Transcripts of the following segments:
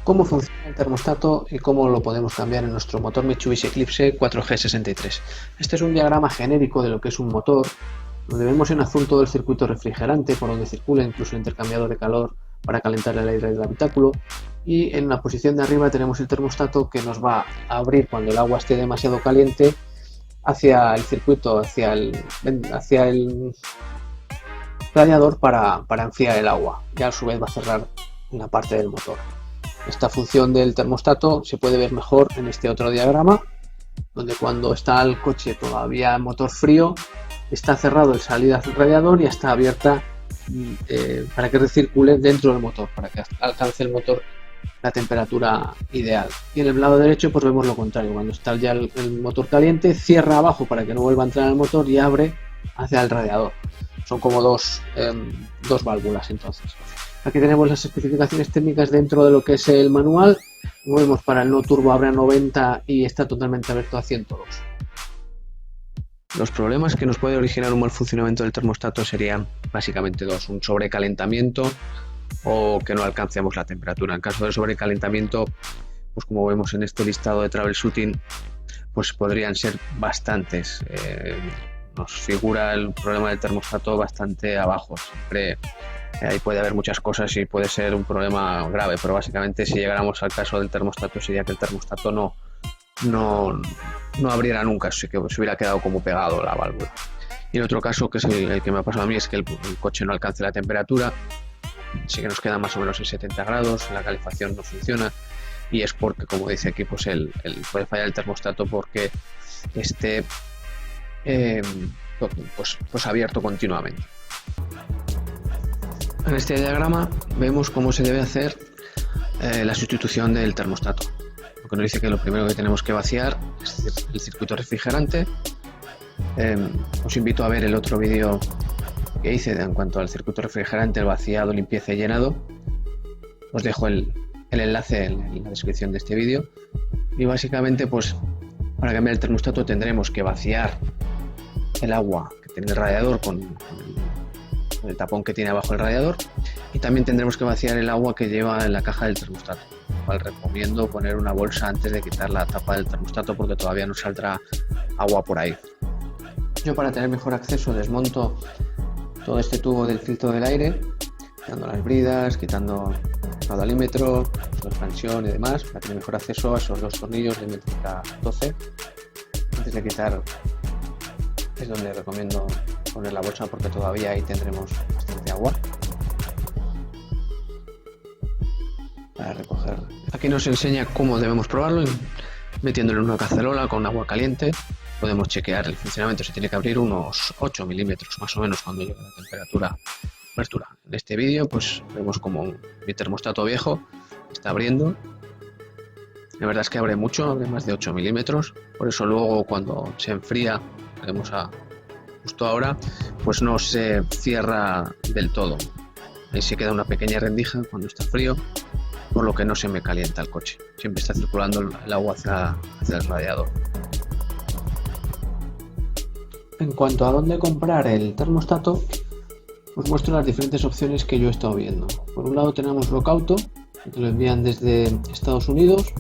cómo funciona el termostato y cómo lo podemos cambiar en nuestro motor Mitsubishi Eclipse 4G63. Este es un diagrama genérico de lo que es un motor, donde vemos en azul todo el circuito refrigerante por donde circula incluso el intercambiador de calor para calentar el aire del habitáculo, y en la posición de arriba tenemos el termostato que nos va a abrir cuando el agua esté demasiado caliente hacia el circuito, hacia el radiador para enfriar el agua, y a su vez va a cerrar una parte del motor. Esta función del termostato se puede ver mejor en este otro diagrama, donde cuando está el coche todavía en motor frío, está cerrado el salida del radiador y está abierta para que recircule dentro del motor, para que alcance el motor la temperatura ideal. Y en el lado derecho pues vemos lo contrario, cuando está ya el motor caliente, cierra abajo para que no vuelva a entrar en el motor y abre hacia el radiador. Son como dos válvulas entonces. Aquí tenemos las especificaciones técnicas dentro de lo que es el manual. Como vemos, para el no turbo abre a 90 y está totalmente abierto a 102. Los problemas que nos puede originar un mal funcionamiento del termostato serían básicamente dos: un sobrecalentamiento o que no alcancemos la temperatura. En caso de sobrecalentamiento, pues como vemos en este listado de troubleshooting, pues podrían ser bastantes. Nos figura el problema del termostato bastante abajo. Siempre ahí puede haber muchas cosas y puede ser un problema grave, pero básicamente si llegáramos al caso del termostato sería que el termostato no abriera nunca, así que se hubiera quedado como pegado la válvula. Y el otro caso, que es el que me ha pasado a mí, es que el coche no alcance la temperatura, sí que nos queda más o menos en 70 grados, la calefacción no funciona, y es porque, como dice aquí, pues puede fallar el termostato porque esté pues abierto continuamente. En este diagrama vemos cómo se debe hacer la sustitución del termostato. Lo que nos dice que lo primero que tenemos que vaciar es el circuito refrigerante. Os invito a ver el otro vídeo que hice en cuanto al circuito refrigerante, el vaciado, limpieza y llenado. Os dejo el enlace en la descripción de este vídeo. Y básicamente, pues para cambiar el termostato tendremos que vaciar el agua que tiene el radiador con el tapón que tiene abajo el radiador, y también tendremos que vaciar el agua que lleva en la caja del termostato. Recomiendo poner una bolsa antes de quitar la tapa del termostato porque todavía no saldrá agua por ahí. Yo, para tener mejor acceso, desmonto todo este tubo del filtro del aire, quitando las bridas, quitando el caudalímetro, la expansión y demás, para tener mejor acceso a esos dos tornillos de métrica 12. Antes de quitar es donde recomiendo poner la bolsa porque todavía ahí tendremos bastante agua para recoger. Aquí nos enseña cómo debemos probarlo, metiéndolo en una cacerola con agua caliente. Podemos chequear el funcionamiento. Se tiene que abrir unos 8 milímetros más o menos cuando llegue la temperatura de apertura. En este vídeo pues vemos como mi termostato viejo está abriendo. La verdad es que abre mucho, abre más de 8 milímetros. Por eso luego cuando se enfría, vemos justo ahora, pues no se cierra del todo. Ahí se queda una pequeña rendija cuando está frío, por lo que no se me calienta el coche. Siempre está circulando el agua hacia el radiador. En cuanto a dónde comprar el termostato, os muestro las diferentes opciones que yo he estado viendo. Por un lado tenemos Rockauto, que lo envían desde Estados Unidos.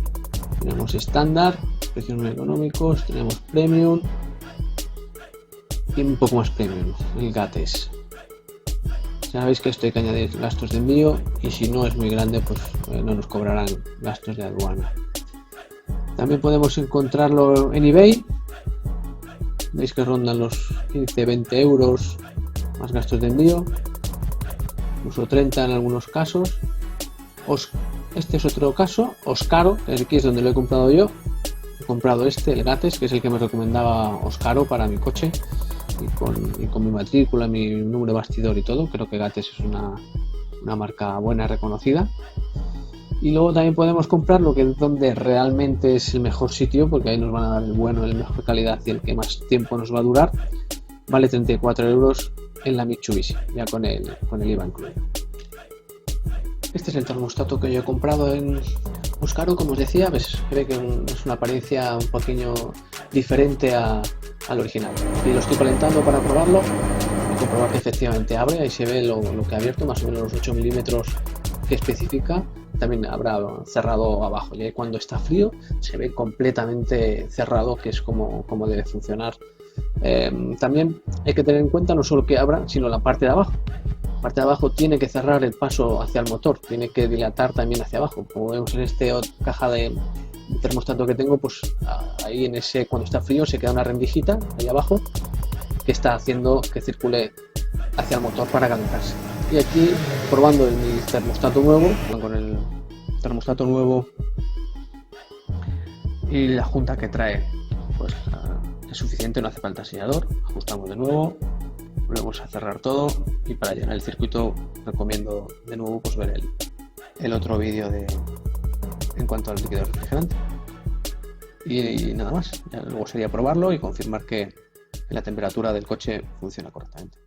Tenemos estándar, precios muy económicos. Tenemos premium y un poco más premium, el Gates. Ya sabéis que esto hay que añadir gastos de envío, y si no es muy grande pues no nos cobrarán gastos de aduana. También podemos encontrarlo en eBay. Veis que rondan los 15-20 euros más gastos de envío, incluso 30 en algunos casos. Este es otro caso, Oscaro, que aquí es donde lo he comprado yo. He comprado el Gates, que es el que me recomendaba Oscaro para mi coche, y con mi matrícula, mi número de bastidor y todo. Creo que Gates es una marca buena y reconocida. Y luego también podemos comprar lo que es donde realmente es el mejor sitio, porque ahí nos van a dar el bueno, el mejor calidad y el que más tiempo nos va a durar. Vale 34 euros en la Mitsubishi, ya con el IVA incluido. Este es el termostato que yo he comprado en Oscaro. Como os decía, ves, ve que es una apariencia un poquillo diferente al original. Y lo estoy calentando para probarlo y comprobar que efectivamente abre. Ahí se ve lo que ha abierto, más o menos los 8 milímetros que especifica. también habrá cerrado abajo. Ya cuando está frío se ve completamente cerrado, que es como debe funcionar. También hay que tener en cuenta no solo que abra, sino la parte de abajo. La parte de abajo tiene que cerrar el paso hacia el motor, tiene que dilatar también hacia abajo. Como vemos en esta caja de termostato que tengo, pues ahí en ese, cuando está frío, se queda una rendijita ahí abajo que está haciendo que circule hacia el motor para calentarse. Y aquí, probando mi termostato nuevo, con el termostato nuevo y la junta que trae, pues es suficiente, no hace falta sellador. Ajustamos de nuevo, volvemos a cerrar todo, y para llenar el circuito recomiendo de nuevo pues ver el otro vídeo en cuanto al líquido refrigerante. Y nada más, ya luego sería probarlo y confirmar que la temperatura del coche funciona correctamente.